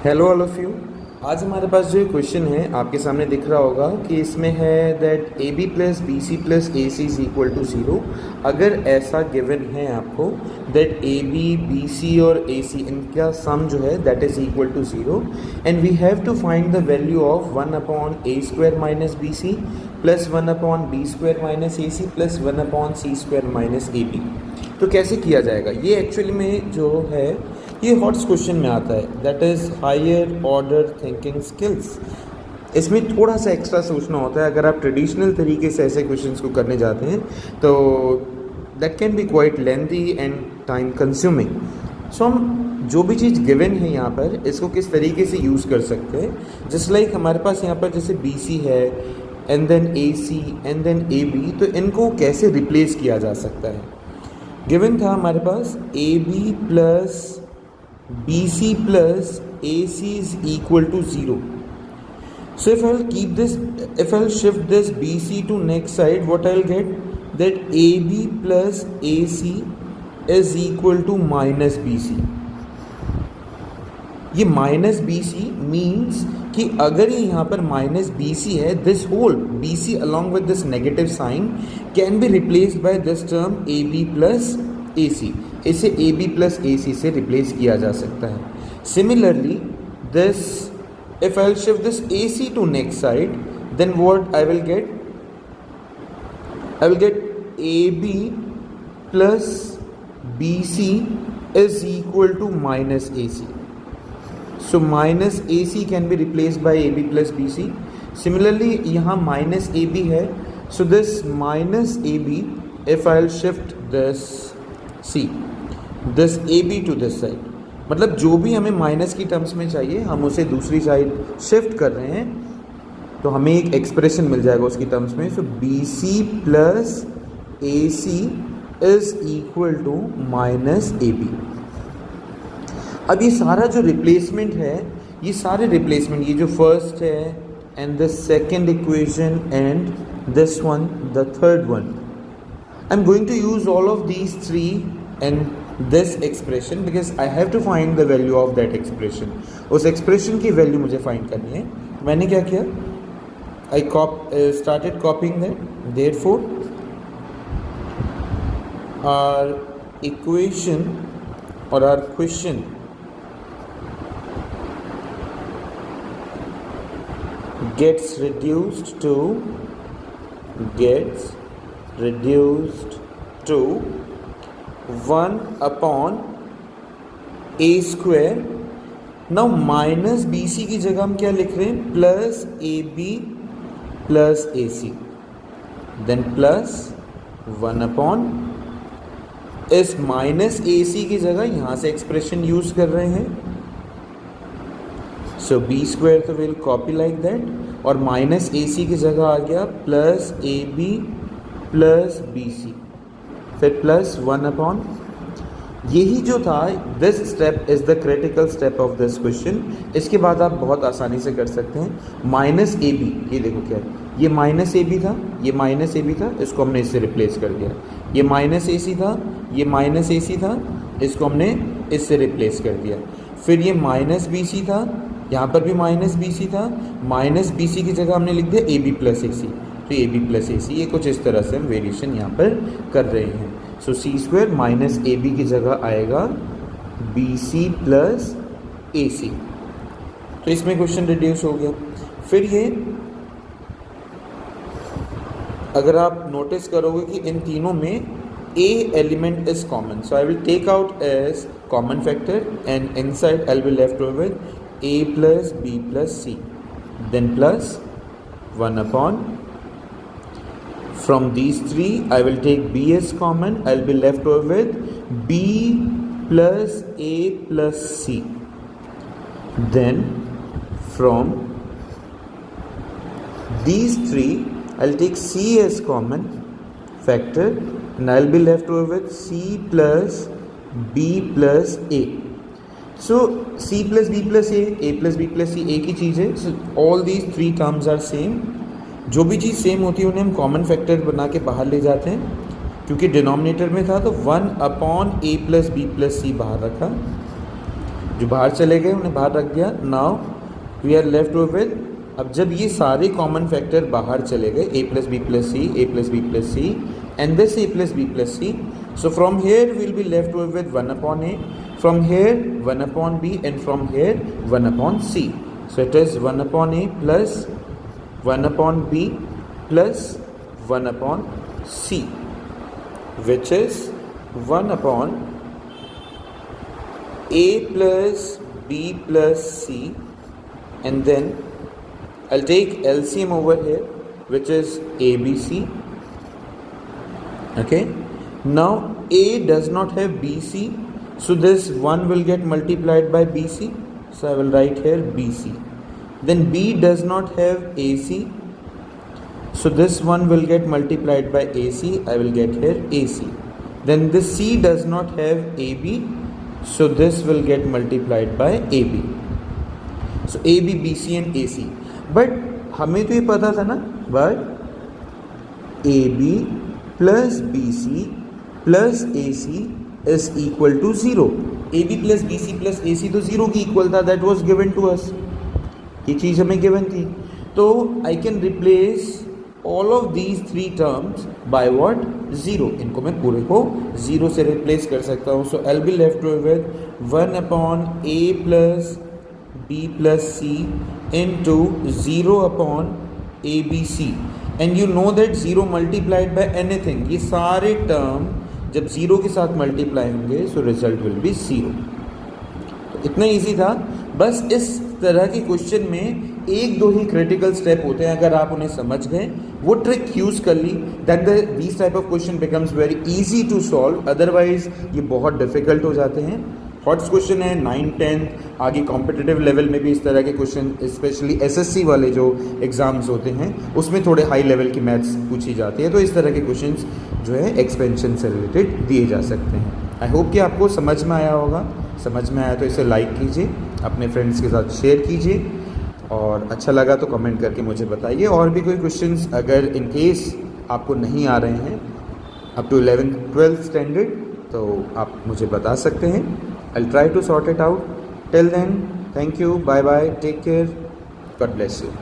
Hello all of you. आज हमारे पास जो क्वेश्चन है आपके सामने दिख रहा होगा कि इसमें है that A B plus B C plus A C is equal to zero. अगर ऐसा गिवन है आपको दैट ए बी सी और ए सी इनका सम जो है that is equal to zero and we have to find the value of 1/a² minus B C plus 1/b² minus A C plus 1/c² minus A B. तो कैसे किया जाएगा ये actually में जो है ये हॉट्स क्वेश्चन में आता है, that is higher order thinking skills. इसमें थोड़ा सा एक्स्ट्रा सोचना होता है। अगर आप ट्रेडिशनल तरीके से ऐसे क्वेश्चंस को करने जाते हैं तो that can be quite lengthy and time consuming. So हम जो भी चीज़ गिवन है यहाँ पर इसको किस तरीके से यूज़ कर सकते हैं। जस्ट लाइक हमारे पास यहाँ पर जैसे बी सी है and then A C and then A B, तो इनको कैसे रिप्लेस किया जा सकता है। गिवन था हमारे पास A B plus BC plus AC is equal to 0. So if I'll shift this BC to next side, what I'll get that AB plus AC is equal to minus BC. ये minus B C means कि अगर ये यहाँ पर minus B C है, this whole B C along with this negative sign can be replaced by this term A B plus A C. इसे A B plus A सी से replace किया जा सकता है। Similarly this if I will shift this A C to next side then what I will get A B plus B C is equal to minus A C. So minus AC can be replaced by AB plus BC. Similarly, यहाँ minus AB है, so this minus AB, if I'll shift this AB to this side, मतलब जो भी हमें minus की terms में चाहिए हम उसे दूसरी साइड शिफ्ट कर रहे हैं तो हमें एक एक्सप्रेशन मिल जाएगा उसकी टर्म्स में। So BC plus AC is equal to minus AB। अब ये सारा जो रिप्लेसमेंट है, ये सारे रिप्लेसमेंट, ये जो फर्स्ट है and the second equation and this one the third one, I am going to use all of these three and this expression because I have to find the value of that expression. उस expression की value मुझे find करनी है। मैंने क्या किया, I started copying that, therefore our equation और our question gets reduced to 1/a²। Now minus B C की जगह हम क्या लिख रहे हैं, plus A B plus A C, then plus 1/, इस माइनस ए सी की जगह यहाँ से एक्सप्रेशन यूज कर रहे हैं। सो b² तो विल कॉपी लाइक दैट, और माइनस ए सी की जगह आ गया plus A B plus B C, फिर प्लस 1/। यही जो था, this step is the critical step of this question. इसके बाद आप बहुत आसानी से कर सकते हैं। माइनस ए बी, ये देखो क्या है, ये माइनस ए बी था, ये माइनस ए बी था, इसको हमने इससे रिप्लेस कर दिया। ये माइनस ए सी था, ये माइनस ए सी था, इसको हमने इससे रिप्लेस कर दिया। फिर ये माइनस बी सी था, यहाँ पर भी माइनस बी सी था, माइनस बी सी की जगह हमने लिख दिया ए बी प्लस ए सी, तो ए बी प्लस ए सी, ये कुछ इस तरह से हम वेरिएशन यहाँ पर कर रहे हैं। सो c² माइनस ए बी की जगह आएगा बी सी प्लस ए सी। तो इसमें क्वेश्चन रिड्यूस हो गया। फिर ये अगर आप नोटिस करोगे कि इन तीनों में a element is common, so I will take out as common factor and inside I will left over with a plus b plus c, then plus 1/. From these three I will take b as common, I will be left over with b plus a plus c. Then from these three I will take c as common factor and I will be left over with c plus b plus a. So c plus b plus a plus b plus c एक ही चीज़ है। So all these three terms are same। जो भी चीज़ same होती है उन्हें हम common factor बना के बाहर ले जाते हैं। क्योंकि डिनोमिनेटर में था तो 1/a plus b plus c बाहर रखा। जो बाहर चले गए उन्हें बाहर रख दिया. Now we are left with, अब जब ये सारे कॉमन फैक्टर बाहर चले गए, a plus B plus C, a plus B plus C and this a plus B plus C. So from here we'll be left with 1 upon a, from here 1 upon b and from here 1 upon c. So it is 1 upon a plus 1 upon b plus 1 upon c, which is 1 upon a plus b plus c, and then I'll take LCM over here, which is ABC. Okay. Now A does not have BC, so this 1 will get multiplied by BC, so I will write here BC. Then B does not have AC, so this 1 will get multiplied by AC, I will get here AC. Then this C does not have AB, so this will get multiplied by AB. So AB, BC and AC. But हमें तो ये पता था ना, but AB plus BC plus AC is equal to 0. AB plus BC plus AC तो 0 की equal था. That was given to us. ये चीज़ हमें गिवन थी. तो I can replace all of these 3 terms by what? 0. इनको मैं पूरे को 0 से रिप्लेस कर सकता हूँ. So I be left with 1 upon A plus B plus C into 0 upon ABC. And you know that 0 multiplied by anything, ये सारे टर्म जब 0 के साथ मल्टीप्लाई होंगे सो रिजल्ट विल बी 0. तो इतना इजी था. बस इस तरह के क्वेश्चन में 1-2 ही क्रिटिकल स्टेप होते हैं. अगर आप उन्हें समझ गए, वो ट्रिक यूज़ कर ली, that these type of question becomes very easy to solve. Otherwise ये बहुत डिफिकल्ट हो जाते हैं. हॉट्स क्वेश्चन है 9-10, आगे कॉम्पिटिटिव लेवल में भी इस तरह के क्वेश्चन, स्पेशली एसएससी वाले जो एग्ज़ाम्स होते हैं उसमें थोड़े हाई लेवल की मैथ्स पूछी जाती है. तो इस तरह के क्वेश्चंस जो है एक्सपेंशन से रिलेटेड दिए जा सकते हैं. आई होप कि आपको समझ में आया होगा. समझ में आया तो इसे लाइक कीजिए, अपने फ्रेंड्स के साथ शेयर कीजिए, और अच्छा लगा तो कमेंट करके मुझे बताइए. और भी कोई क्वेश्चंस अगर इन केस आपको नहीं आ रहे हैं अप टू 11th-12th स्टैंडर्ड, तो आप मुझे बता सकते हैं. I'll try to sort it out. Till then, thank you, bye bye, take care, God bless you.